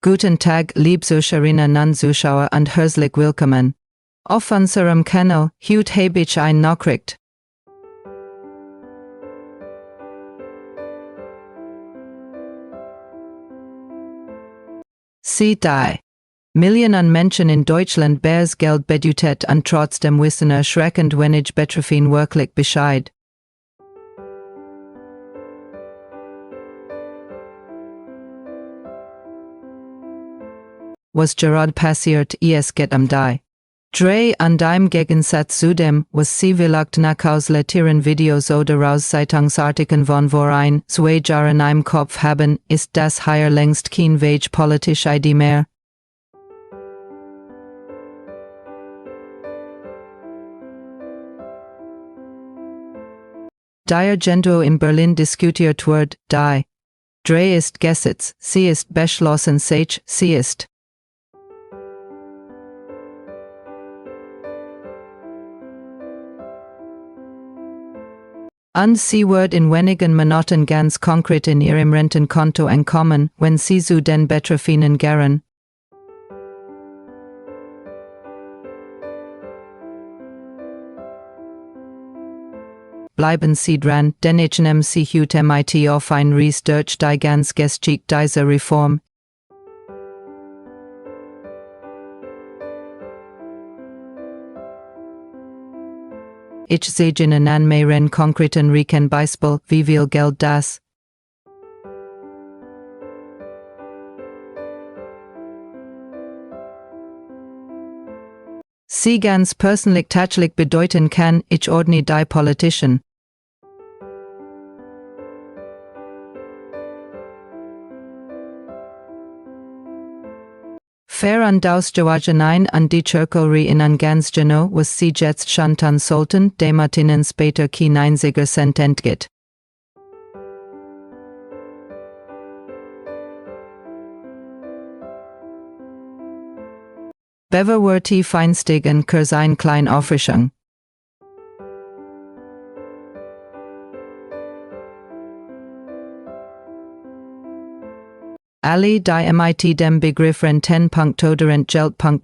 Guten Tag, liebe Zuschauerinnen und Zuschauer und herzlich willkommen. Auf unserem Kanal, heute habe ich eine Nachricht. Sie die. Millionen Menschen in Deutschland bears Geld bedeutet und trotzdem wissen erschreckend wenig betreffend wirklich Bescheid. Was gerade passiert, es geht die. Drei und im Gegensatz zu dem, was Sie vielleicht nach Ausleiteren Videos oder aus Zeitungsartikeln von vor ein, 2 Jahren im Kopf haben, ist das hier längst kein Weg politische Idee mehr. Die Agenda in Berlin diskutiert wird, die. Drei ist Gesetz, sie ist beschlossen, sie ist. Und sie wird in wenigen Monaten ganz konkret in ihrem Rentenkonto ankommen, wenn sie zu den Betreffenden gern. Bleiben Sie dran, denn ich nehme Sie heute mit auf ein Reis durch die ganz Geschichte dieser Reform. Ich sehe Ihnen an mehreren konkreten Rechenbeispiel, wie viel Geld das. Sie ganz persönlich tatsächlich bedeuten kann, ich ordne die Politischen. Fair und ausgewogen an die Zirkelry in an ganz genau, was sie jetzt schon tun sollten, damit ihnen später kein einziger Cent entgeht. Bever wird die feinstigen Kurs ein klein Auffrischung. Alle die mit dem Begriff Rentenpunkt oder Entgeltpunkt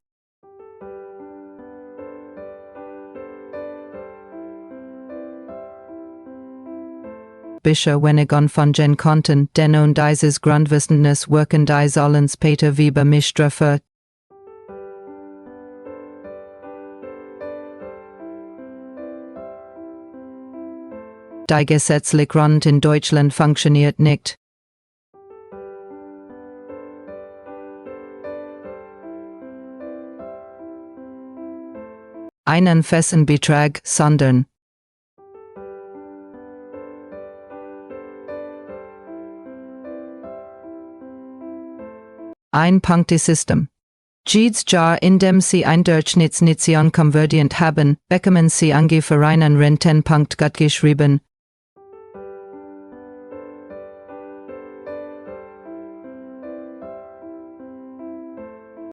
Bisher wenigen von den Konten, denn und dieses Grundverständnis wirken die sollen später wie bemischt für. Die gesetzliche Grund in Deutschland funktioniert nicht. Einen festen Betrag, sondern ein Punktesystem. Jedes Jahr, in dem Sie ein Durchschnittsnation konvertiert haben, bekommen Sie ungefähr einen Rentenpunkt geschrieben.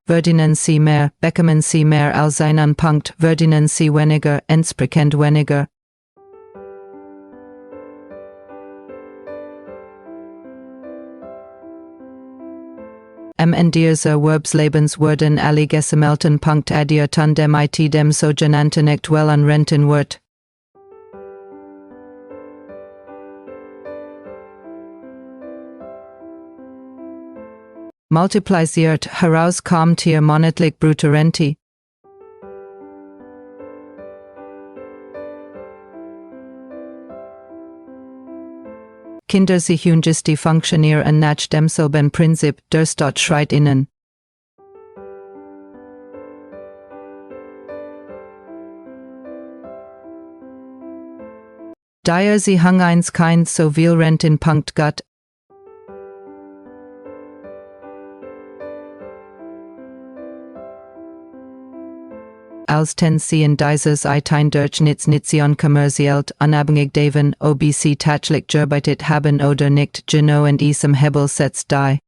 Verdienen Sie mehr, bekommen Sie mehr als einen Punkt, verdienen Sie weniger, entsprechend weniger. Am Ende des Erwerbslebens werden alle gesammelten Punkte addiert und mit dem sogenannten aktuellen Rentenwert. Multipliziert, herauskommt Ihr monatlich Mütterrente. Kinder sich die funktionieren nach demselben Prinzip, der Staat schreit ihnen. Daher sie eins kein so viel Rentenpunkt got. Als ten sie in dieses ein Durchschnittsnation kommerzielt, unabhängig davon, ob sie tatsächlich gearbeitet haben oder nicht, genau in diesem Hebel setzt die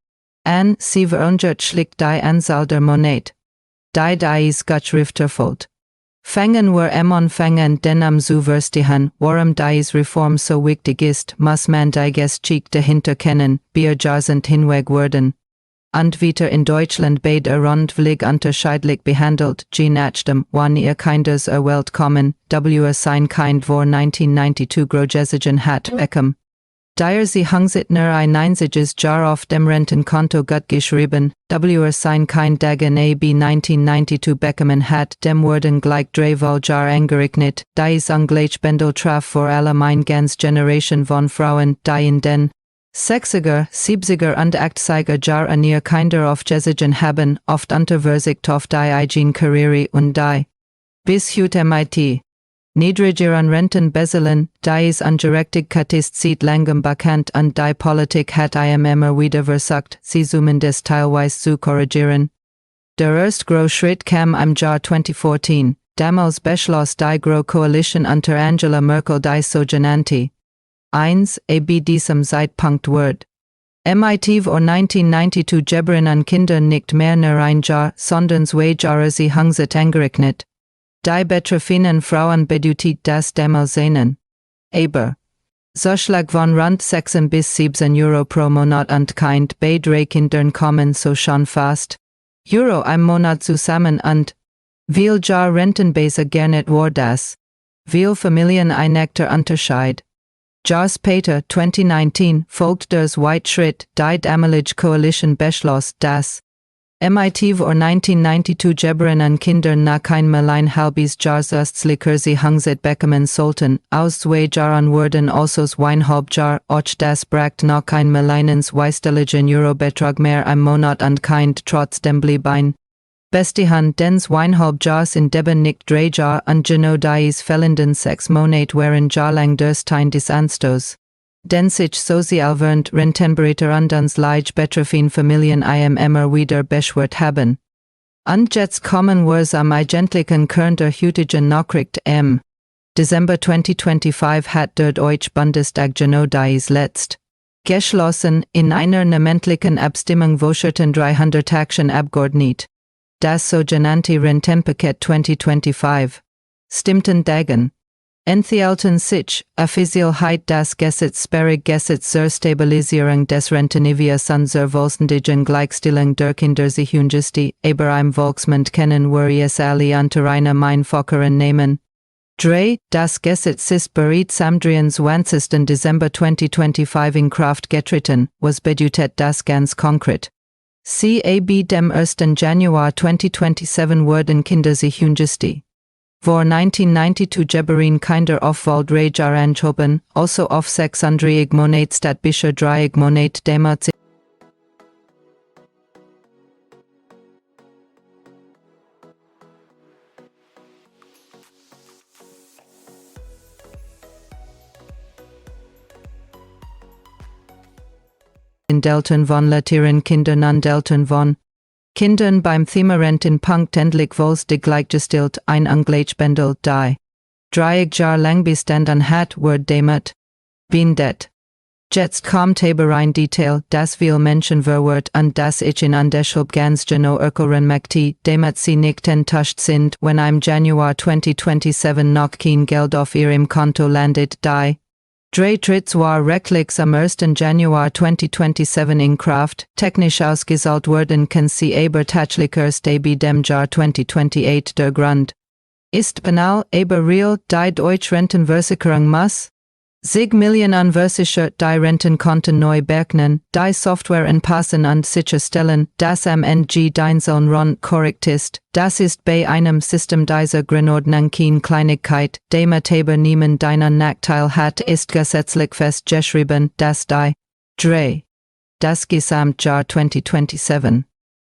an, sie verunsichert schlicht die Anzahl der Monate. Die ist Gutschrift erfolgt. Fangen wir anfangen, denn am zu verstehen, warum diese Reform so wichtig ist, muss man die Geschichte dahinter kennen, Bierjahr sind hinweg werden. Anbieter in Deutschland beide rondwillig unterscheidlich behandelt, je nachdem, wann ihr Kindes Welt kommen, sein Kind vor 1992 grogesigen hat bekommen. Daher sie hangsit ein einziges Jahr auf dem Rentenkonto gut geschrieben, sein Kind dagen ab 1992 bekommen hat, dem wurden gleich dreimal Jahr angerechnet, dies Ungleichbendel traf vor allem ein ganz Generation von Frauen, die in den 60er, 70er und 80er Jahr an ihr Kinder aufgesiegen haben, oft unterversicht auf die eigene Karriere und die bis heute mit niedrigeren Renten beselen, dies Ungerechtigkeit ist seit langem bekannt und die Politik hat immer wieder versagt, sie zumindest teilweise zu korrigieren. Der erste große Schritt kam im Jahr 2014, damals beschloss die Große Koalition unter Angela Merkel die sogenannte 1. Diesem Zeitpunkt wird mit vor 1992 Gebühren an Kinder nicht mehr nur ein Jahr, sondern 2 Jahre sie hangsit angerechnet. Die betroffenen Frauen bedeutet das damals sehnen. Aber Zuschlag von rund 6 bis 7 Euro pro Monat und Kind bei 3 Kindern kommen so schon fast Euro im Monat zusammen und viel Jahr Rentenbase gernet war das. Viel Familien ein echter Unterschied. Jahr später, 2019, folgt der zweite Schritt, die damalige Koalition beschloss, dass mit vor 1992 Gebühren an Kindern nach einmal ein halbes Jahr östlicher sie hangsit bekommen sollten, aus 2 Jahren wurden also 1,5 Jahr, och das bracht noch einmal einen zweistelligen Eurobetrag mehr im Monat und Kind trotzdem blieb ein. Bestihan den 1,5 Jahr sind eben nicht 3 Jahr und genau dies fehlenden 6 Monate waren jahrelang Teil des Anstos. Den sich sozialvernd Rentenberater und uns leicht betroffene Familien immer wieder beschwert haben. Und jetzt kommen wir am eigentlichen Kern der heutigen Nachricht im Dezember 2025 hat der Deutsche Bundestag genau dies letzt geschlossen, in einer namentlichen Abstimmung voterten 318 Abgeordnete. Das sogenannte Rentenpaket 2025 stimmten dagegen. Enthielten sich, offiziell das Gesetz sperrig Gesetz zur Stabilisierung des Renteniveaus und zur vollständigen Gleichstellung der Kindererziehungszeiten, aber im Volksmund kennen wir es alle unter einer einfacheren Namen. 3. Das Gesetz ist bereits am 23. Dezember 2025 in Kraft getreten, was bedeutet das ganz konkret. Ab dem 1. Januar 2027 wurden Kindererziehungszeiten vor 1992 Gebühren Kinder auf Wald 3 Jahre angehoben, also auf 36 Monate statt bisher 3 Monate damals. In Delten von Latieren Kindern an Delten von Kindern beim Thema Rentenpunkt endlich wohlstig gleichgestellt ein Ungleichbendel die 3 Jahre lang Bestand an hat wird damit bindet. Jetzt kommt aber ein Detail, das viel Menschen verwirrt und das ich in deshalb ganz genau erklären möchte, damit sie nicht enttäuscht sind, wenn im Januar 2027 noch kein Geld auf ihrem Konto landet, die 3 Tritts war rechtlich am 1. Januar 2027 in Kraft, technisch ausgezahlt werden kann sie aber tatsächlich erst ab dem Jahr 2028 der Grund ist banal, aber real, die Deutsche Rentenversicherung muss sich Millionen an versichert die Rentenkonten neu berechnen, die Software anpassen und sicherstellen, dass am Ende Deinseln rund korrekt ist. Das ist bei einem System dieser Größenordnung keine Kleinigkeit, damit aber niemand einen Nachteil hat, ist gesetzlich festgeschrieben, dass die 3. Das Gesamtjahr 2027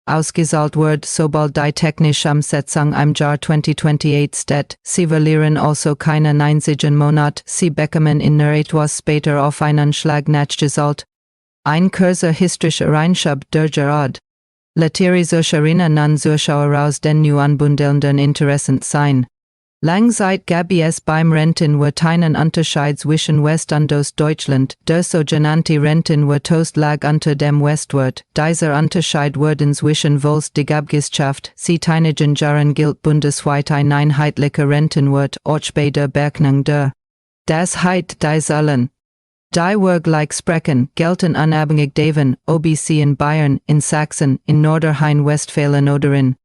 ausgezahlt wird, sobald die technische Umsetzung im Jahr 2028 steht. Sie verlieren also keinen einzigen Monat, sie bekommen in nur etwas später auf einen Schlag nachgezahlt. Ein kurzer historischer Einschub der Gerard. Latieri Zuschauerinnen und Zuschauer aus den nu anbundelnden interessant sein. Langzeit gab es beim Renten wird einen Unterschied zwischen West und Ostdeutschland, der sogenannte Renten wird lag unter dem Westward. Dieser Unterschied wurde zwischen wohlstig abgeschafft, seit einigen Jahren gilt bundesweit ein einheitlicher Rentenwert, auch bei der Berechnung der. Das heißt, die sollen Die Werk sprechen, gelten unabhängig davon, OBC in Bayern, in Sachsen, in Nordrhein-Westfalen oder in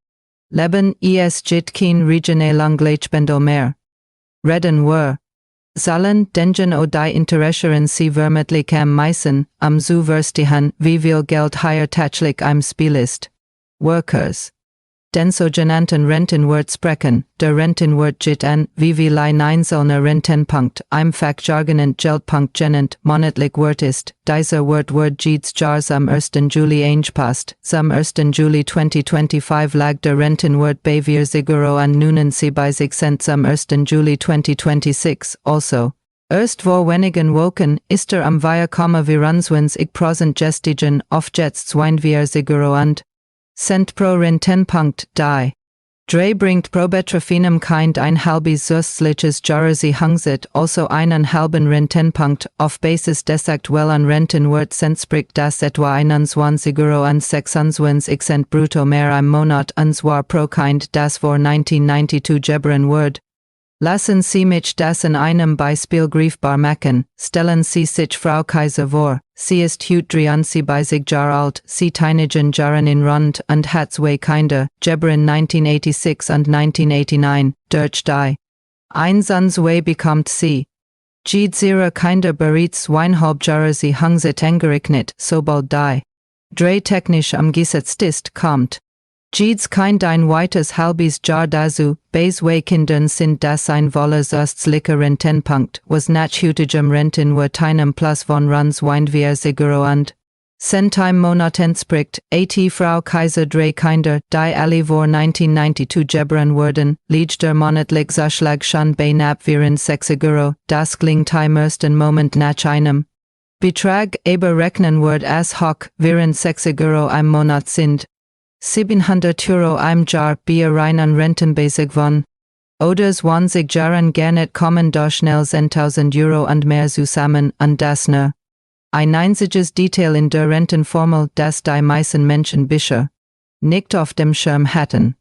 Leben, es gibt kein regionaling Gleichbendel mehr. Reden wir. Sollen, denken o die Interesseren sie vermutlich am meisten, zu verstehen, wie viel Geld hier tatsächlich im Spiel ist. Workers. Den sogenannten Rentenwert sprechen, der Rentenwert geht an, wie viel ein einzelner Rentenpunkt, einfach jargonend Geldpunkt genannt, monatlich Wert ist. Dieser Wert wird jedes Jahres am 1. Juli angepasst. Am 1. Juli 2025 lag der Rentenwert bei 4,79 Cent am 1. Juli 2026, also. Erst vor wenigen Wochen ist am 4,24% gestiegen auf jetzt 42 Cent pro Rentenpunkt, die. Drei bringt pro betroffenem Kind ein halbes zusätzliches Jahresiehungsit, also einen halben Rentenpunkt, auf Basis des aktuellen Rentenwert entspricht das etwa 21,26 brutto mehr im Monat und zwar pro Kind, das vor 1992 geboren wurde. Lassen Sie mich das in einem Beispiel greifbar machen. Stellen Sie sich Frau Kaiser vor, sie ist heute 73 Jahre alt, sie teinigen Jahren in Rund und hat zwei Kinder, geboren 1986 und 1989, durch die. Eins und zwei bekommt sie. Jedes ihrer Kinder bereits 1,5 Jahresiehungsit angerechnet, sobald die. Drei technisch gesetzt ist, kommt. Jedes Kind ein weites halbes Jahr dazu, bei zwei Kindern sind das ein volles östlicher Rentenpunkt, was nach heutigem Rentenwert einem Plus von rund 42 Cent im Monat entspricht. Frau Kaiser drei Kinder, die alle vor 1992 geboren wurden, liegt der monatliche Zuschlag schon bei knapp 64 Euro, das klingt im ersten Moment nach einem Betrag, aber rechnen wird as hoch, 64 Euro im Monat sind. 700 Euro im Jahr bei reinen Rentenbasic von. Oder 20 Jahren gerne kommen da schnell 10.000 Euro und mehr zusammen und das nur. Ein einziges Detail in der Rentenformel, das die meisten Menschen bisher nicht auf dem Schirm hatten.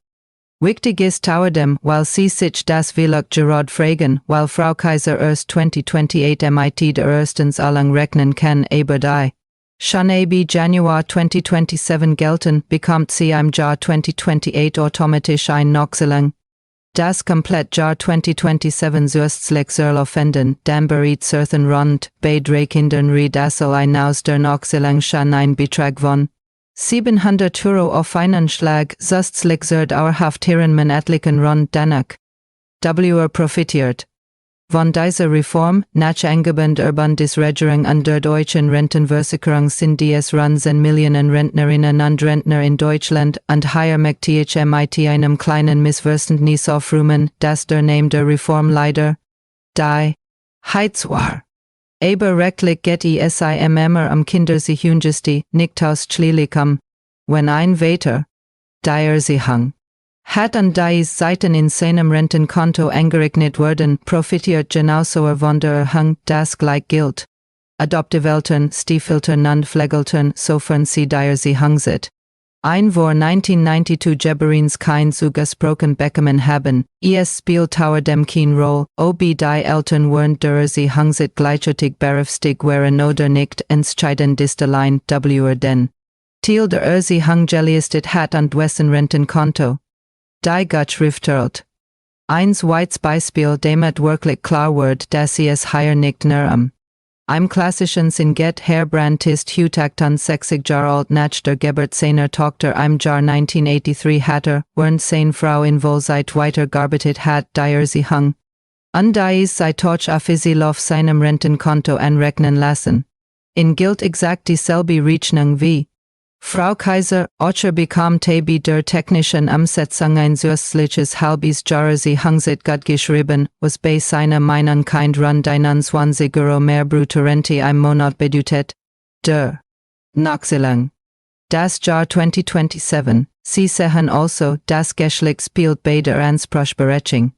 Wichtig ist außerdem, weil sie sich das vielleicht gerade fragen, weil Frau Kaiser erst 2028 mit der erstens allang rechnen kann, aber die. Schon ab Januar 2027 gelten, bekommt sie im Jahr 2028 automatisch ein Nachzahlung. Das komplett Jahr 2027 zusätzlich soll aufwenden, dann bereits rund, bei drei Kindern das allein aus der Nachzahlung schon ein Betrag von 700 Euro auf einen Schlag, zusätzlich wird dauerhaft ihren monatlichen rund danach. Profitiert. Von dieser Reform, nach Angebot der Bundesregierung und der deutschen Rentenversicherung sind es rund 10 Millionen Rentnerinnen und Rentner in Deutschland und hier möchte ich mit einem kleinen Missverständnis aufräumen, das der Name der Reform leider die Heiz war. Aber rechtlich geht es immer Kindersicherungsjustiz, nicht ausschließlich wenn ein Vater, der sie hang. Hat an dies Seiten in seinem Rentenkonto angerechnet werden, profitiert genauso von der Erhang, das gleich gilt. Adoptive Eltern, Stiefeltern und Pflegeltern, sofern sie sie hungsit. Ein vor 1992 geborens Kind zugesprochen bekommen haben, es spielt außerdem keine Rolle, ob die Eltern während der sie hungsit gleichzeitig berufstätig wären oder nicht, entscheidend ist allein, den Teil der sie hunggelistet hat und wessen Rentenkonto. Die Gutschriftert. Ein zweites Beispiel, damit wirklich klar wird, dass sie es hier nicht nur im klassischen Sinn geht. Herr Brandt ist heute 60 Jahre alt nach der Geburt seiner Tochter im Jahr 1983 hatte, während seine Frau in Wohlzeit weitergearbeitet hat, die sie hung. Und dies sei toch auf sie auf seinem Rentenkonto anrechnen lassen. In gilt exakt dieselbe Rechnung wie Frau Kaiser, Ocher bekommt bei der technischen Umsetzung ein zusätzliches halbes Jahresiehungsit gut geschrieben, was bei seiner Meinung kein rund 21 Euro mehr Mütterrente im Monat bedeutet. Der Nachzahlung. Das Jahr 2027, Sie sehen also, das Geschlecht spielt bei der Anspruchsberechnung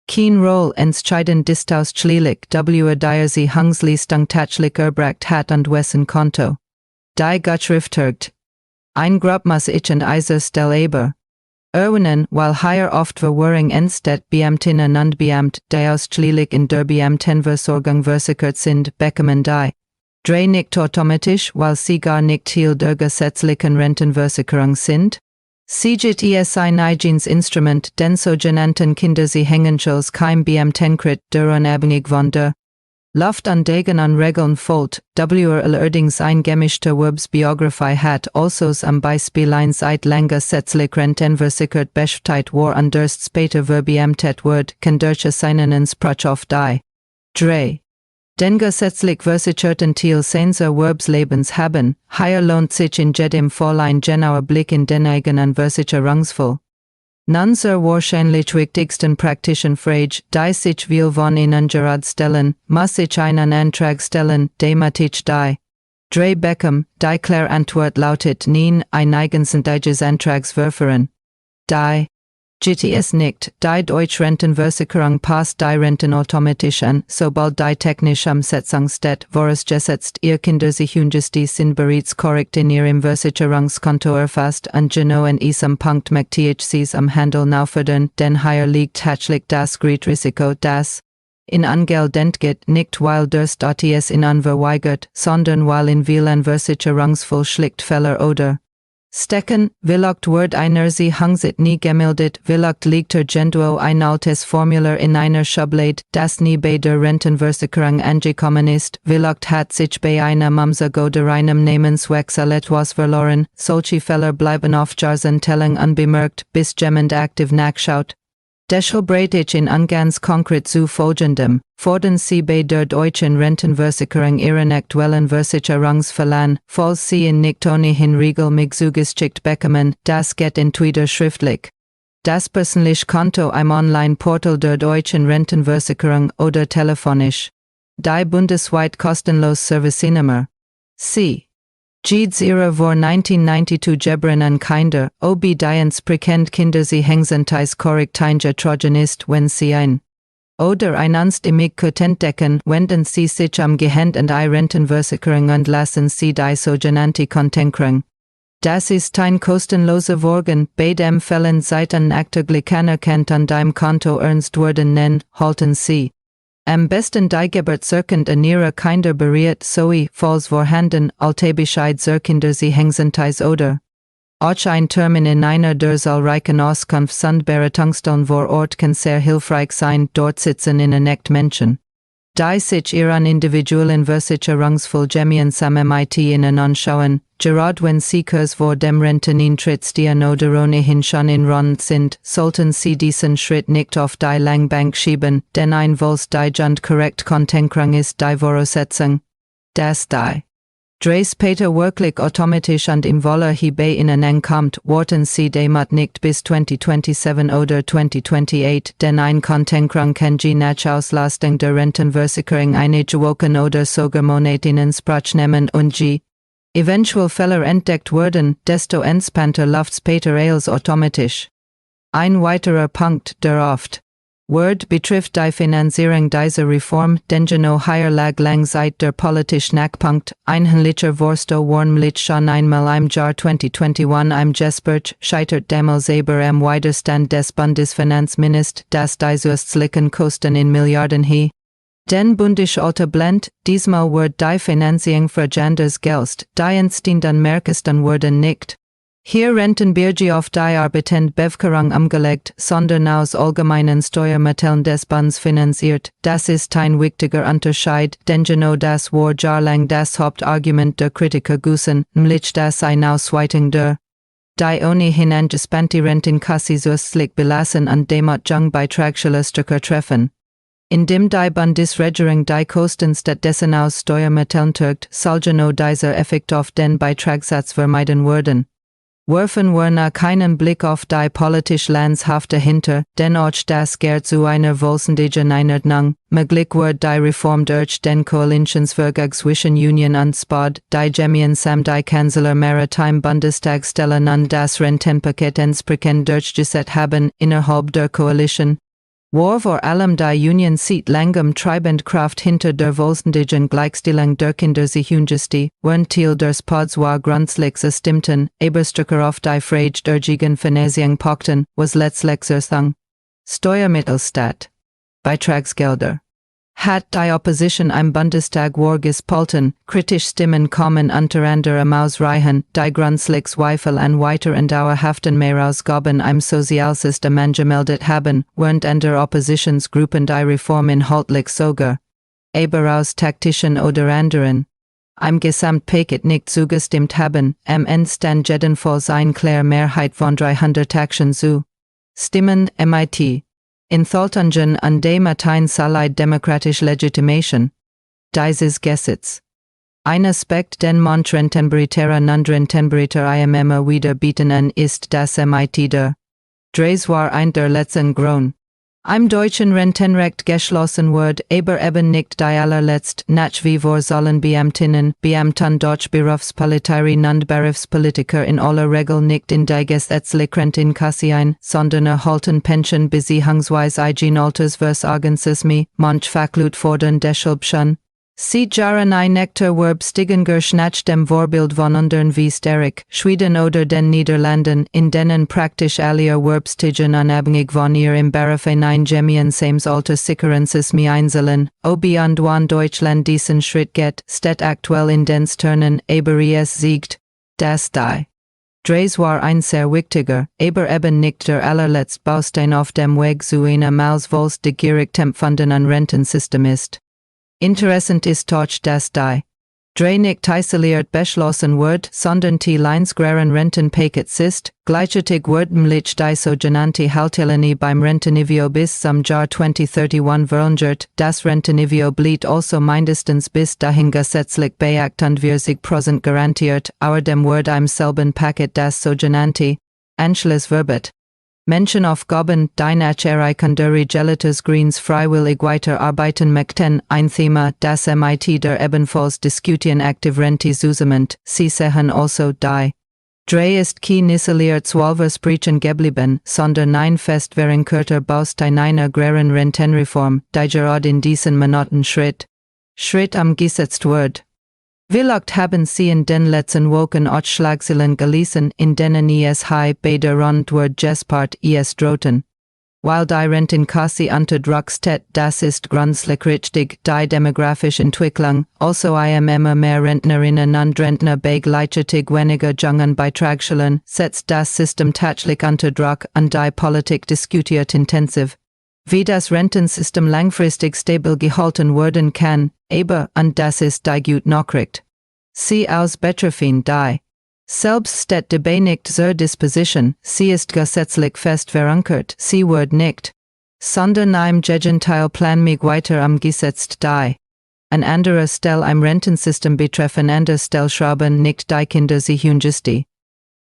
keine Rolle, entscheidend ist ausschließlich, der sie Hungsleistung tatsächlich erbracht hat und wessen Konto. Die Gutschriftert. Ein Grupp muss ich und eiser stelle aber erwähnen, weil hier oft Verwirrung entsteht, Beamtinnen und Beamt, die ausschließlich in der Beamtenversorgung versichert sind, bekommen die Drei nicht automatisch, weil sie gar nicht Teil der gesetzlichen Rentenversicherung sind. Sieget es ein eigenes Instrument, den sogenannten Kinder Sie hängen als kein BM Tenkrit, der unabhängig von der Luft an Degen an Regeln folgt, allerdings ein gemischter Werbsbiografie hat, also am Beispiel eins länger gesetzlich rentenversichert beschäftigt war und erst später verbeamtet wird, kann durch seinen Anspruch auf die 3. Den gesetzlich versicherten Teil seines Erwerbslebens haben, hier lohnt sich in jedem Fall ein genauer Blick in den eigenen Versicherungsfall. Nanzer wahrscheinlich wichtigsten praktischen Frage, die sich will von Ihnen gerade stellen, muss ich einen Antrag stellen, dematisch die 3 Beckham, die klare Antwort lautet nein, ein eigenständiges Antragsverfahren. Die JETZT nicht, die Deutsche Rentenversicherung passt die Renten automatisch an, sobald die technische Umsetzung steht, vorausgesetzt ihr Kinder sich sind bereits korrekt in ihrem Versicherungskonto erfasst und genau in diesem Punkt möchte ich sie am Handel nachfordern, denn hier liegt tatsächlich das Risiko, das in Angeld geht, nicht weil das ATS in verweigert, sondern weil in vielen Versicherungsfall Schlichtfehler oder Stecken, vielleicht wird einer sie hangsit nie gemeldet, vielleicht liegt irgendwo ein altes Formular in einer Schublade, das nie bei der Rentenversicherung angekommen ist, vielleicht hat sich bei einem Umzug oder einem Namenswechsel etwas verloren, solche Fehler bleiben oft jahrzehntelang unbemerkt, bis jemand aktiv nachschaut. Deshalb breite ich in ganz konkret zu folgendem, fordern Sie bei der deutschen Rentenversicherung Ihren aktuellen Versicherungsverlan, falls Sie ihn nicht ohnehin regelmäßig zugeschickt bekommen, das geht entweder schriftlich. Das persönliche Konto im Online-Portal der deutschen Rentenversicherung oder telefonisch. Die bundesweit kostenlos Servicenummer. C. JETZT vor 1992 Gebren an Kinder, ob diens prekend Kinder Sie hengsentais korrektinge trojan ist, wenn Sie ein oder ein anstimig entdecken, wenden Sie sich am Gehend und die Rentenversicherung und lassen Sie die sogenannte Kontenkrung. Das ist ein kostenloser Vorgang, bei dem Fällen Seiten nachträglich anerkannt an deinem Konto ernst werden nen, halten Sie. Am besten die Geburtsurkund an ihre Kinder beriert sowie, falls vorhanden, Altbescheid zur Kinder Sie hengsentais oder auch ein Termin in einer der zahlreichen Auskunftsberatungsstellen vor Ort kann sehr hilfreich sein, dort sitzen in echt Menschen, die sich ihren individuellen Versicherungsfall gemeinsam mit Ihnen anschauen, gerade wenn Sie kurz vor dem Renteneintritt stehen oder ohnehin schon in Rente sind, sollten Sie diesen Schritt nicht auf die Langbank schieben, denn ein Vols die und korrekt Kontenkrung ist die Voraussetzung, dass die 3 später wirklich automatisch und im Wolle hierbei Ihnen ankommt, warten Sie damit nicht bis 2027 oder 2028, denn ein Kontenkrung kann je nach Auslastung der Rentenversicherung einige Wochen oder sogar Monate in Anspruch nehmen und je eventuell Fehler entdeckt werden, desto entspannter läuft später als automatisch. Ein weiterer Punkt, der oft betrifft die Finanzierung dieser Reform, denn genau hier lag lang seit der politische Knackpunkt, einheitlicher Vorsto warmlich schon einmal im Jahr 2021 im Gespräch, scheitert damals aber am Widerstand des Bundesfinanzministers, das die zusätzlichen Kosten in Milliarden hie. Den Bundesalter blend, diesmal wird die Finanzierung für Genders Geld, die entstehenden Merkosten wurden nicht. Hier Rentenbürger auf die arbeitende Bevölkerung umgelegt, sondern aus allgemeinen Steuermitteln des Bundes finanziert. Das ist ein wichtiger Unterschied, denn genau das war jahrelang das Hauptargument der Kritiker gewesen, nämlich dass eine Ausweitung der die ohnehin angespannte Rentenkasse zusätzlich belassen und damit Jungbeitragssteuer treffen. Indem die Bundesregierung die Kosten stattdessen aus Steuermitteln trägt, soll genau dieser Effekt auf den Beitragssatz vermeiden werden. Werfen wir nach keinen Blick auf die politische Landschaft dahinter, denn auch das Geld zu einer vollständigen Einordnung, möglich wird die Reform durch den Koalitionsvertrag zwischen Union und Spad, die gemeinsam die Kanzler Maritime Bundestag stellen und das Rentenpaket entsprechend durchgesetzt haben, innerhalb der Koalition. War vor allem die Union sieht langem treibend Kraft hinter der vollständigen Gleichstellung der Kinder sich während Teil des Pods war grundsätzlich stimmten, Eberstücker auf die Frage der Gegenfinanzierung pochten, was letztlich Steuermittelstaat, Beitragsgelder, Hat die Opposition im Bundestag war gespalten, kritisch Stimmen kommen unter anderem aus Reihen, die grundsätzlich Zweifel an weiter und dauerhaften Mehrausgaben im Sozialsystem angemeldet haben, während in der Oppositionsgruppen die Reform inhaltlich sogar, aber aus taktischen oder anderen, im Gesamtpaket nicht zugestimmt haben, stand jedenfalls eine klare Mehrheit von 318 zu Stimmen, mit. Enthaltungen an dem ein Salai demokratisch Legitimation. Dieses Gesetz. Ein Aspekt, den manch Rentenberater non-Rentenberater immer wieder bieten ist das mit der Dreis war ein der letzten Grund. Im deutschen Rentenrecht geschlossen wird, aber eben nicht die allerletzt, nach wie vor sollen Beamtinnen, Beamten durch Berufspoliteri und Berufspolitiker in aller Regel nicht in die gesetzliche Rentenkasse ein, sondern erhalten Pension beziehungsweise eigen Altersversorgungsmissmi, manch Fachlut fordern deshalb schon. Sie Jahren ein Nektarwerb stigenger nach dem Vorbild von anderen wie Sterek, Schweden oder den Niederlanden, in denen praktisch alle Erwerbstigen unabhängig von ihrem Beruf ein gemeinsames Alterssicherungssystem einzeln, ob und wann Deutschland diesen Schritt geht, steht aktuell in den Sternen, aber es siegt, das die Dreis war ein sehr wichtiger, aber eben nicht der allerletzte Baustein auf dem Weg zu einem alsvolls de gierig tempfanden an Rentensystem ist. Interessant ist auch, dass die Drei nicht isoliert beschlossen wird, sondern die Leinsgraren Rentenpaket ist, gleichzeitig wurdenlich die sogenannte Haltelinie beim Rentenniveau bis zum Jahr 2031 verlängert, das Rentenniveau blieb also mindestens bis dahin gesetzlich beachtet wir sich Prozent garantiert, außerdem wird im selben Paket das sogenannte Anschlussverbot. Menschenaufgaben, die nach durch Geletes Greens freiwillig weiterarbeiten möchten, ein Thema, das mit der ebenfalls diskutieren aktiv Rente zusammenhängt. Sie sehen also die Drei ist kein isoliert Versprechen geblieben, sondern ein fest verankerter Baustein einer agraren Rentenreform, die gerade in diesen Monaten Schritt umgesetzt wird. Vielleicht haben Sie in den letzten Wochen auch Schlagzeilen gelesen, in denen es bei der Rund wird gespart es drohten. Weil die Rentenkasse unter Druck steht, das ist grundsätzlich richtig, die demografische Entwicklung, also immer mehr Rentnerinnen und Rentner bei gleichzeitig weniger jungen Beitragsschülern, setzt das System tatsächlich unter Druck und die Politik diskutiert intensiv, wie das Rentensystem langfristig stabil gehalten werden kann, aber, und das ist die gute Nachricht. Sie aus betreffend die selbst steht dabei nicht zur Disposition, sie ist gesetzlich fest verankert, sie wird nicht, sondern im Gegenteil planmäßig weiter umgesetzt die an anderer Stelle im Rentensystem betreffen an der Stellschrauben nicht die Kinder sich unjusti.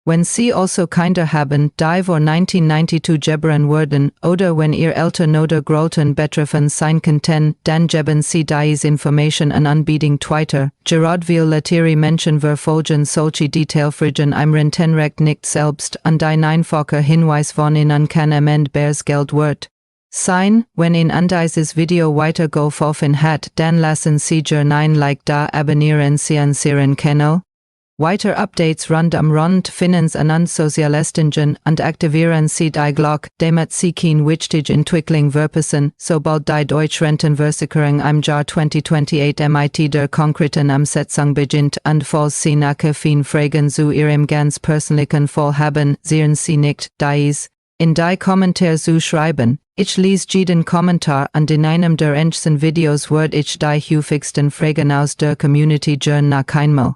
Wenn Sie also Kinder haben, die vor 1992 geboren wurden, oder wenn Ihr Eltern oder Großeltern betroffen sein könnten, dann geben Sie diese Information an Anbiedung weiter. Gerade weil latere Menschen verfolgen solche Detailfragen im Rentenrecht nicht selbst, und ein einfacher Hinweis von Ihnen kann am Ende Geld wird sein, wenn Ihnen an dieses Video weitergeholfen hat, dann lassen Sie ein Like da, abonnieren Sie unseren Kanal. Weiter Updates rund Finanz- und Sozialistungen und aktivieren Sie die Glocke, damit Sie keine wichtige Entwicklung verpassen, sobald die deutsche Rentenversicherung im Jahr 2028 mit der konkreten Umsetzung beginnt und falls Sie nachher Fragen zu Ihrem ganz persönlichen Fall haben, sehen Sie nicht, dies in die Kommentare zu schreiben. Ich lese jeden Kommentar und in einem der nächsten Videos wird ich die häufigsten Fragen aus der Community noch einmal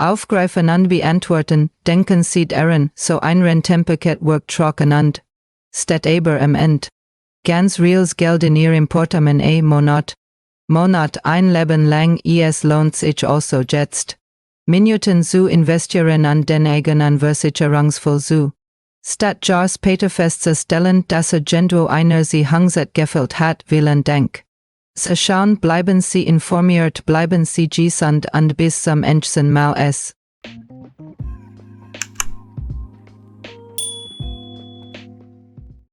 aufgreifen und beantworten. Denken Sie daran, so ein Rentenpaket wirkt trocken und steht aber am Ende ganz reales Geld in Ihrem Portemonnaie Monat ein Leben lang. Es lohnt sich also jetzt Minuten zu investieren und den eigenen Versicherungsfall zu statt Jahr später festzustellen, dass irgendwo einer Sie Hangset gefällt hat. Vielen Dank. So schauen, bleiben Sie informiert, bleiben Sie gesund und bis zum nächsten Mal.